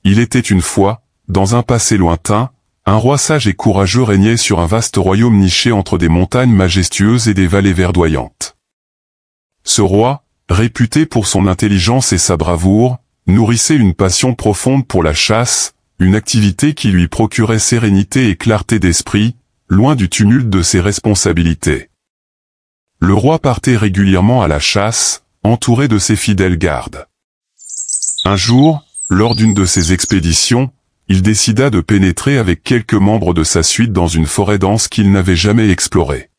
il était une fois, dans un passé lointain, un roi sage et courageux régnait sur un vaste royaume niché entre des montagnes majestueuses et des vallées verdoyantes. Ce roi, réputé pour son intelligence et sa bravoure, nourrissait une passion profonde pour la chasse, une activité qui lui procurait sérénité et clarté d'esprit, loin du tumulte de ses responsabilités. Le roi partait régulièrement à la chasse, entouré de ses fidèles gardes. Un jour, lors d'une de ses expéditions, il décida de pénétrer avec quelques membres de sa suite dans une forêt dense qu'il n'avait jamais explorée.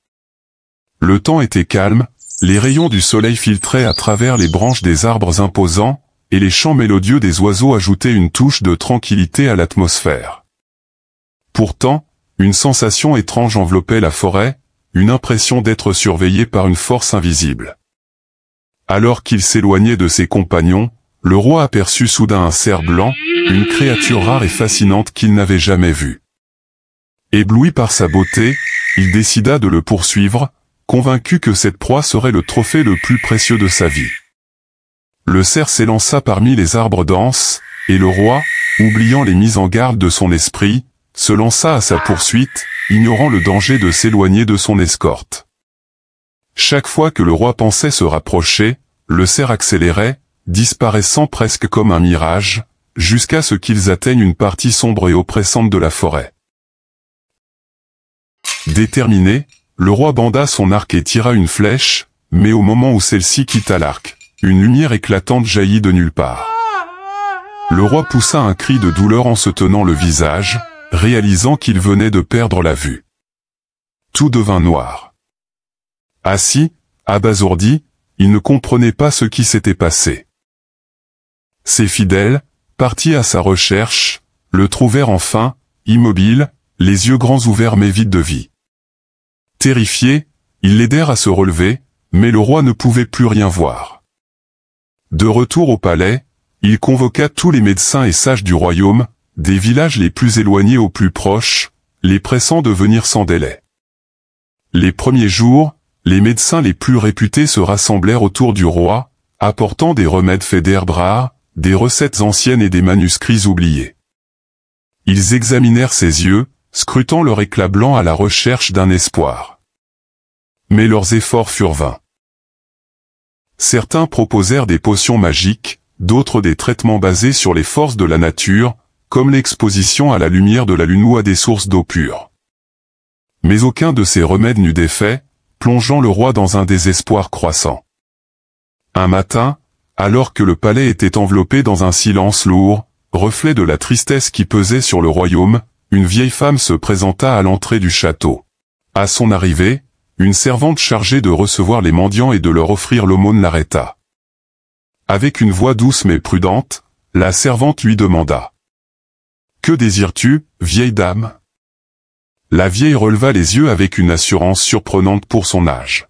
Le temps était calme, les rayons du soleil filtraient à travers les branches des arbres imposants, et les chants mélodieux des oiseaux ajoutaient une touche de tranquillité à l'atmosphère. Pourtant, une sensation étrange enveloppait la forêt, une impression d'être surveillé par une force invisible. Alors qu'il s'éloignait de ses compagnons, le roi aperçut soudain un cerf blanc, une créature rare et fascinante qu'il n'avait jamais vue. Ébloui par sa beauté, il décida de le poursuivre, convaincu que cette proie serait le trophée le plus précieux de sa vie. Le cerf s'élança parmi les arbres denses, et le roi, oubliant les mises en garde de son esprit, se lança à sa poursuite, ignorant le danger de s'éloigner de son escorte. Chaque fois que le roi pensait se rapprocher, le cerf accélérait, disparaissant presque comme un mirage, jusqu'à ce qu'ils atteignent une partie sombre et oppressante de la forêt. Déterminé, le roi banda son arc et tira une flèche, mais au moment où celle-ci quitta l'arc, une lumière éclatante jaillit de nulle part. Le roi poussa un cri de douleur en se tenant le visage, réalisant qu'il venait de perdre la vue. Tout devint noir. Assis, abasourdi, il ne comprenait pas ce qui s'était passé. Ses fidèles, partis à sa recherche, le trouvèrent enfin, immobile, les yeux grands ouverts mais vides de vie. Terrifiés, ils l'aidèrent à se relever, mais le roi ne pouvait plus rien voir. De retour au palais, il convoqua tous les médecins et sages du royaume, des villages les plus éloignés aux plus proches, les pressant de venir sans délai. Les premiers jours, les médecins les plus réputés se rassemblèrent autour du roi, apportant des remèdes faits d'herbes rares, des recettes anciennes et des manuscrits oubliés. Ils examinèrent ses yeux, scrutant leur éclat blanc à la recherche d'un espoir. Mais leurs efforts furent vains. Certains proposèrent des potions magiques, d'autres des traitements basés sur les forces de la nature, comme l'exposition à la lumière de la lune ou à des sources d'eau pure. Mais aucun de ces remèdes n'eut d'effet, plongeant le roi dans un désespoir croissant. Un matin, alors que le palais était enveloppé dans un silence lourd, reflet de la tristesse qui pesait sur le royaume, une vieille femme se présenta à l'entrée du château. À son arrivée, une servante chargée de recevoir les mendiants et de leur offrir l'aumône l'arrêta. Avec une voix douce mais prudente, la servante lui demanda : « Que désires-tu, vieille dame ?» La vieille releva les yeux avec une assurance surprenante pour son âge.